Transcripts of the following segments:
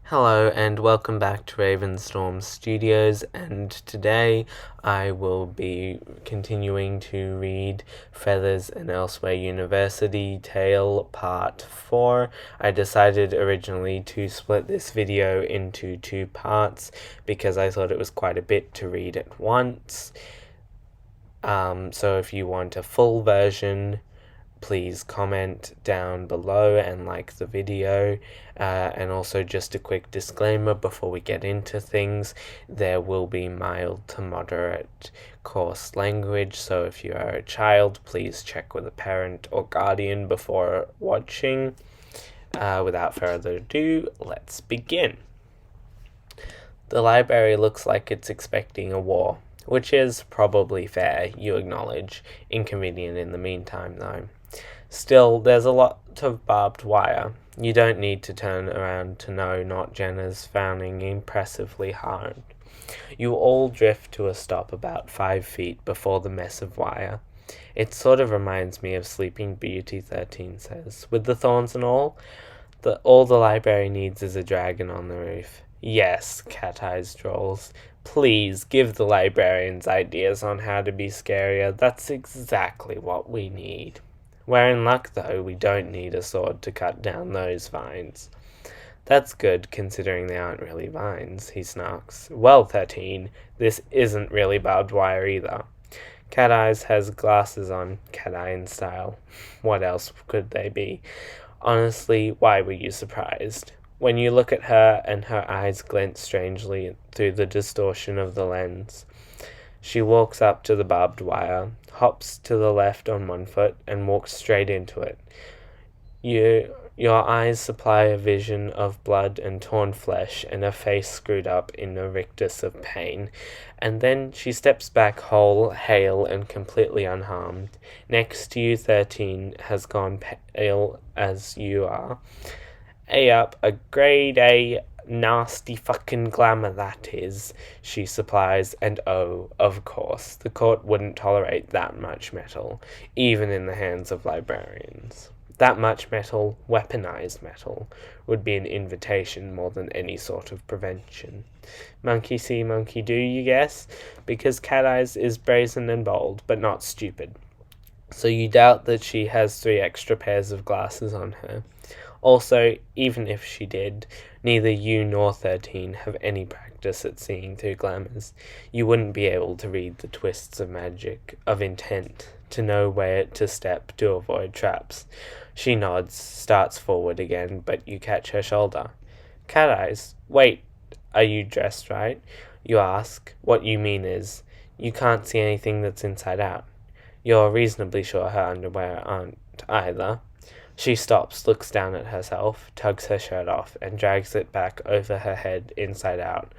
Hello and welcome back to Ravenstorm Studios, and today I will be continuing to read Feathers and Elsewhere University Tale Part 4. I decided originally to split this video into two parts because I thought it was quite a bit to read at once. So if you want a full version, please comment down below and like the video. And also just a quick disclaimer before we get into things, there will be mild to moderate coarse language, so if you are a child, please check with a parent or guardian before watching. Without further ado, let's begin. The library looks like it's expecting a war, which is probably fair, you acknowledge. Inconvenient in the meantime, though. Still, there's a lot of barbed wire. You don't need to turn around to know Not Jenna's frowning impressively hard. You all drift to a stop about 5 feet before the mess of wire. It sort of reminds me of Sleeping Beauty, 13 says. With the thorns and all the library needs is a dragon on the roof. Yes, Cat Eyes drawls. Please give the librarians ideas on how to be scarier. That's exactly what we need. We're in luck, though. We don't need a sword to cut down those vines. That's good, considering they aren't really vines, he snarks. Well, 13, this isn't really barbed wire either. Cat Eyes has glasses on, Cat Eye in style. What else could they be? Honestly, why were you surprised? When you look at her and her eyes glint strangely through the distortion of the lens. She walks up to the barbed wire, hops to the left on one foot, and walks straight into it. Your eyes supply a vision of blood and torn flesh and a face screwed up in a rictus of pain, and then she steps back whole, hale, and completely unharmed. Next to you, 13 has gone pale as you are. Up, a grade A nasty fucking glamour that is, she supplies, and oh, of course, the court wouldn't tolerate that much metal, even in the hands of librarians. That much metal, weaponized metal, would be an invitation more than any sort of prevention. Monkey see, monkey do, you guess? Because Cat Eyes is brazen and bold, but not stupid. So you doubt that she has 3 extra pairs of glasses on her. Also, even if she did, neither you nor 13 have any practice at seeing through glamours. You wouldn't be able to read the twists of magic, of intent, to know where to step to avoid traps. She nods, starts forward again, but you catch her shoulder. Cat Eyes, wait, are you dressed right? You ask. What you mean is, you can't see anything that's inside out. You're reasonably sure her underwear aren't either. She stops, looks down at herself, tugs her shirt off, and drags it back over her head inside out.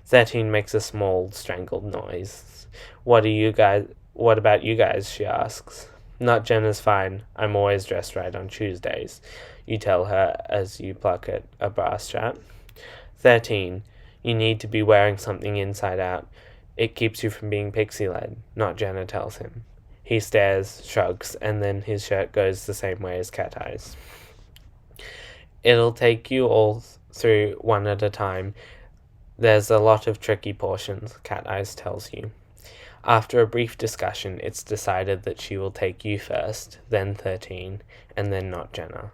13 makes a small, strangled noise. What about you guys, she asks. Not Jenna's fine. I'm always dressed right on Tuesdays, you tell her as you pluck at a bra strap. 13, you need to be wearing something inside out. It keeps you from being pixie-led, Not Jenna tells him. He stares, shrugs, and then his shirt goes the same way as Cat Eyes. It'll take you all through one at a time. There's a lot of tricky portions, Cat Eyes tells you. After a brief discussion, it's decided that she will take you first, then 13, and then Not Jenna.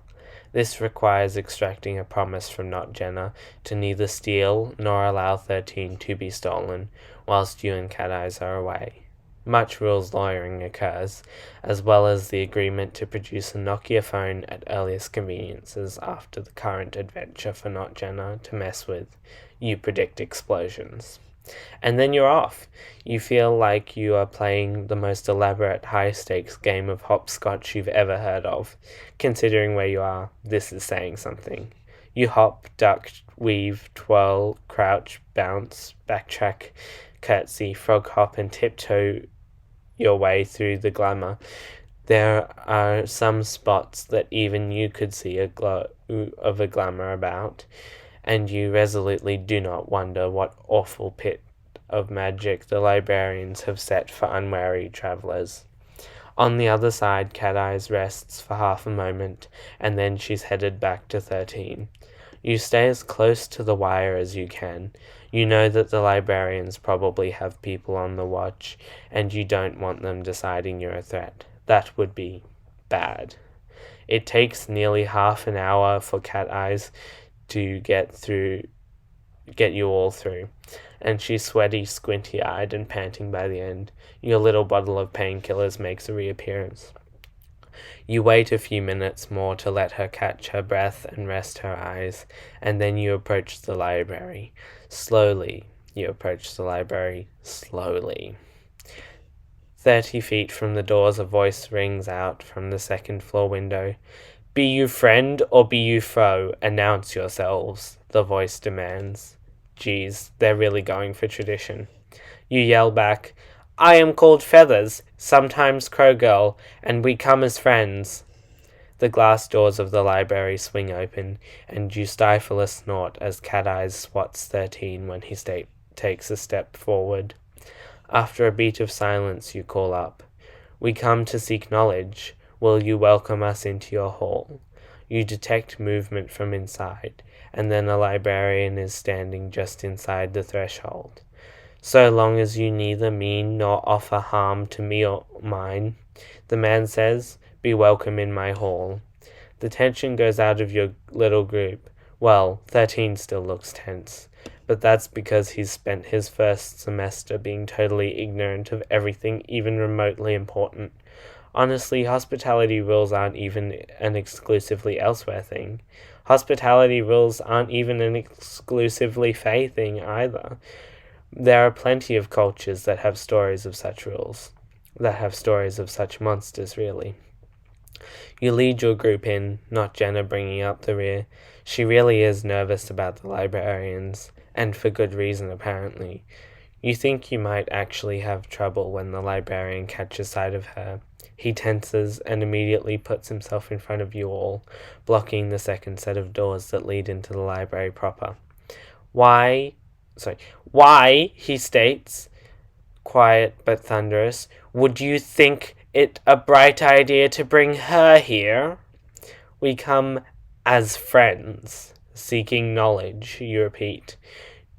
This requires extracting a promise from Not Jenna to neither steal nor allow 13 to be stolen, whilst you and Cat Eyes are away. Much rules lawyering occurs, as well as the agreement to produce a Nokia phone at earliest conveniences after the current adventure for Not Jenna to mess with. You predict explosions. And then you're off. You feel like you are playing the most elaborate high-stakes game of hopscotch you've ever heard of. Considering where you are, this is saying something. You hop, duck, weave, twirl, crouch, bounce, backtrack, curtsy, frog hop, and tiptoe your way through the glamour. There are some spots that even you could see a glow of a glamour about, and you resolutely do not wonder what awful pit of magic the librarians have set for unwary travellers. On the other side, Cat Eyes rests for half a moment, and then she's headed back to 13. You stay as close to the wire as you can. You know that the librarians probably have people on the watch, and you don't want them deciding you're a threat. That would be bad. It takes nearly half an hour for Cat Eyes to get you all through, and she's sweaty, squinty-eyed, and panting by the end. Your little bottle of painkillers makes a reappearance. You wait a few minutes more to let her catch her breath and rest her eyes, and then you approach the library. Slowly, you approach the library. Slowly. 30 feet from the doors, a voice rings out from the second-floor window. "Be you friend or be you foe? Announce yourselves," the voice demands. Geez, they're really going for tradition. You yell back, "I am called Feathers, sometimes Crow Girl, and we come as friends." The glass doors of the library swing open, and you stifle a snort as Cat Eyes swats 13 when he takes a step forward. After a beat of silence, you call up, "We come to seek knowledge. Will you welcome us into your hall?" You detect movement from inside, and then a librarian is standing just inside the threshold. "So long as you neither mean nor offer harm to me or mine," the man says, "be welcome in my hall." The tension goes out of your little group. Well, 13 still looks tense, but that's because he's spent his first semester being totally ignorant of everything even remotely important. Honestly, hospitality rules aren't even an exclusively elsewhere thing. Hospitality rules aren't even an exclusively Fae thing either. There are plenty of cultures that have stories of such rules, that have stories of such monsters, really. You lead your group in, not Jenna bringing up the rear. She really is nervous about the librarians, and for good reason, apparently. You think you might actually have trouble when the librarian catches sight of her. He tenses and immediately puts himself in front of you all, blocking the second set of doors that lead into the library proper. Why, he states, quiet but thunderous, "would you think it a bright idea to bring her here?" "We come as friends, seeking knowledge," you repeat.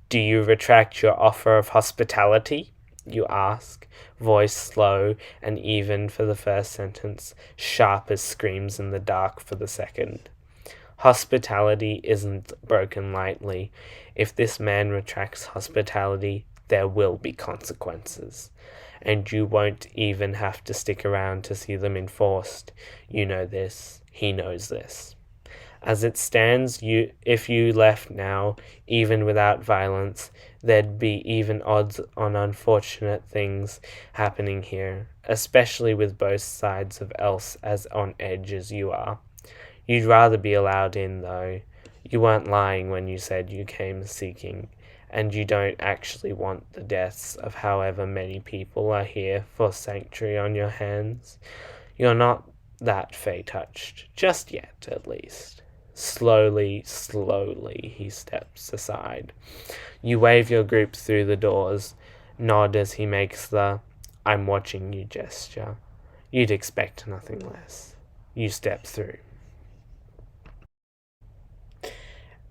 "Do you retract your offer of hospitality?" you ask, voice slow and even for the first sentence, sharp as screams in the dark for the second. Hospitality isn't broken lightly. If this man retracts hospitality, there will be consequences. And you won't even have to stick around to see them enforced. You know this. He knows this. As it stands, if you left now, even without violence, there'd be even odds on unfortunate things happening here, especially with both sides of Else as on edge as you are. You'd rather be allowed in, though. You weren't lying when you said you came seeking, and you don't actually want the deaths of however many people are here for sanctuary on your hands. You're not that Fae-touched, just yet, at least. Slowly, he steps aside. You wave your group through the doors, nod as he makes the "I'm watching you" gesture. You'd expect nothing less. You step through.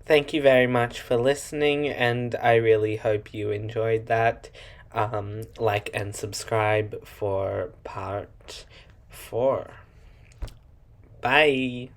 Thank you very much for listening, and I really hope you enjoyed that. Like and subscribe for part 4. Bye!